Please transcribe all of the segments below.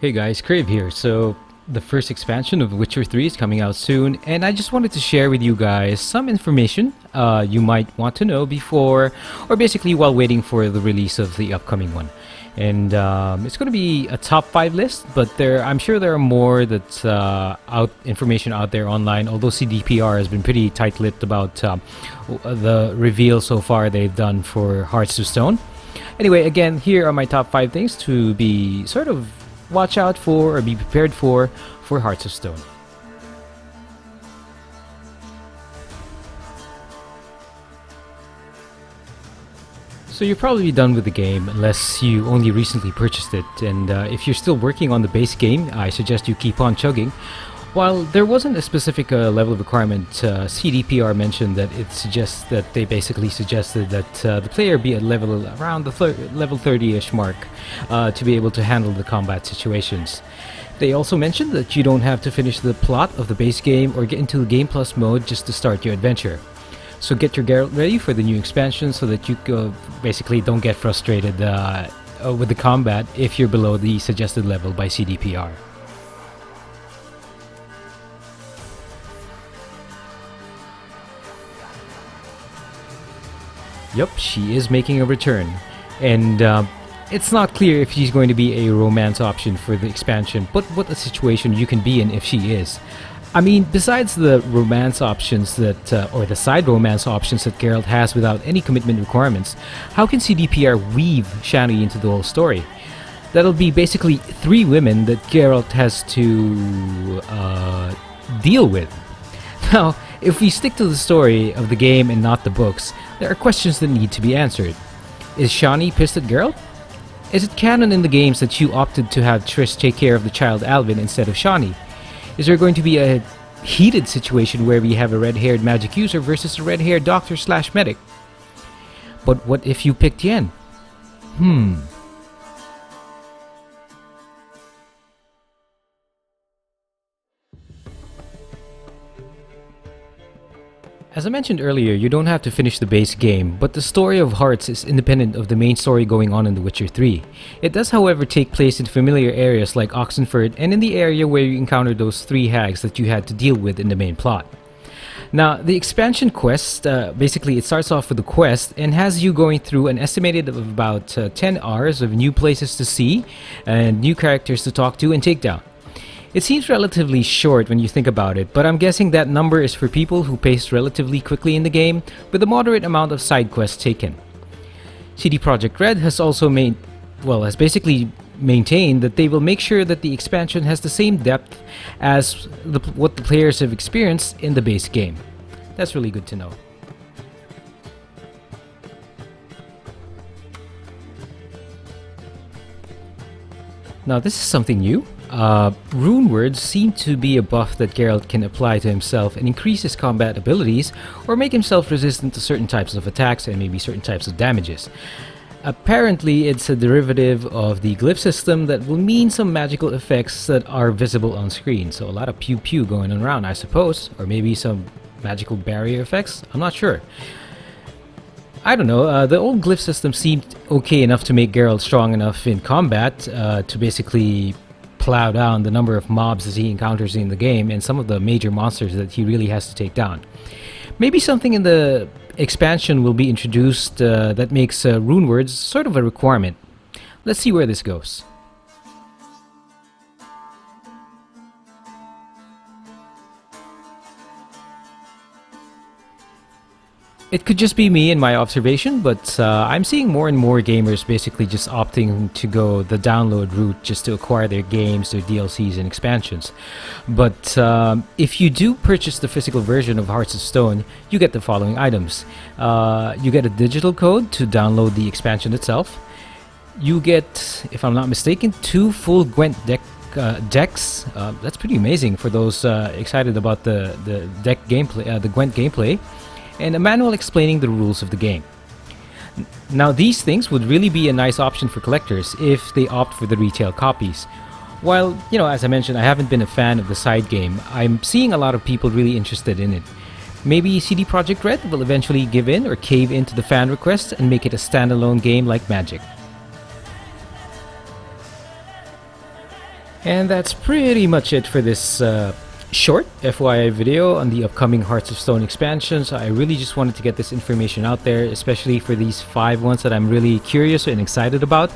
Hey guys, Crave here. So, the first expansion of Witcher 3 is coming out soon, and I just wanted to share with you guys some information you might want to know before, or basically while waiting for the release of the upcoming one. And it's going to be a top 5 list, but I'm sure there are more that's information out there online, although CDPR has been pretty tight-lipped about the reveal so far they've done for Hearts of Stone. Anyway, again, here are my top 5 things to be sort of watch out for or be prepared for Hearts of Stone. So you're probably done with the game unless you only recently purchased it, and if you're still working on the base game, I suggest you keep on chugging. While there wasn't a specific level of requirement, CDPR mentioned that they basically suggested that the player be at level around the level 30-ish mark to be able to handle the combat situations. They also mentioned that you don't have to finish the plot of the base game or get into Game Plus mode just to start your adventure. So get your Geralt ready for the new expansion so that you basically don't get frustrated with the combat if you're below the suggested level by CDPR. Yep, she is making a return, and it's not clear if she's going to be a romance option for the expansion, but what a situation you can be in if she is. I mean, besides the romance options or the side romance options that Geralt has without any commitment requirements, how can CDPR weave Shani into the whole story? That'll be basically 3 women that Geralt has to deal with. Now, if we stick to the story of the game and not the books, there are questions that need to be answered. Is Shani pissed at Geralt? Is it canon in the games that you opted to have Triss take care of the child Alvin instead of Shani? Is there going to be a heated situation where we have a red-haired magic user versus a red-haired doctor/medic? But what if you picked Yen? As I mentioned earlier, you don't have to finish the base game, but the story of Hearts is independent of the main story going on in The Witcher 3. It does, however, take place in familiar areas like Oxenford and in the area where you encountered those 3 hags that you had to deal with in the main plot. Now, the expansion quest, basically it starts off with a quest and has you going through an estimated of about 10 hours of new places to see and new characters to talk to and take down. It seems relatively short when you think about it, but I'm guessing that number is for people who paced relatively quickly in the game with a moderate amount of side quests taken. CD Projekt Red has also basically maintained that they will make sure that the expansion has the same depth as what the players have experienced in the base game. That's really good to know. Now this is something new. Rune words seem to be a buff that Geralt can apply to himself and increase his combat abilities or make himself resistant to certain types of attacks and maybe certain types of damages. Apparently it's a derivative of the glyph system that will mean some magical effects that are visible on screen. So a lot of pew pew going around, I suppose, or maybe some magical barrier effects, I'm not sure. I don't know, the old glyph system seemed okay enough to make Geralt strong enough in combat to basically plow down the number of mobs that he encounters in the game and some of the major monsters that he really has to take down. Maybe something in the expansion will be introduced that makes rune words sort of a requirement. Let's see where this goes. It could just be me and my observation, but I'm seeing more and more gamers basically just opting to go the download route just to acquire their games, their DLCs and expansions. But if you do purchase the physical version of Hearts of Stone, you get the following items. You get a digital code to download the expansion itself. You get, if I'm not mistaken, 2 full Gwent decks. That's pretty amazing for those excited about the deck gameplay, the Gwent gameplay. And a manual explaining the rules of the game. Now these things would really be a nice option for collectors if they opt for the retail copies. While, as I mentioned, I haven't been a fan of the side game, I'm seeing a lot of people really interested in it. Maybe CD Projekt Red will eventually give in or cave into the fan requests and make it a standalone game like Magic. And that's pretty much it for this short FYI video on the upcoming Hearts of Stone expansions. I really just wanted to get this information out there, especially for these 5 ones that I'm really curious and excited about.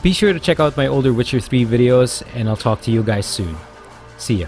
Be sure to check out my older Witcher 3 videos, and I'll talk to you guys soon. See ya.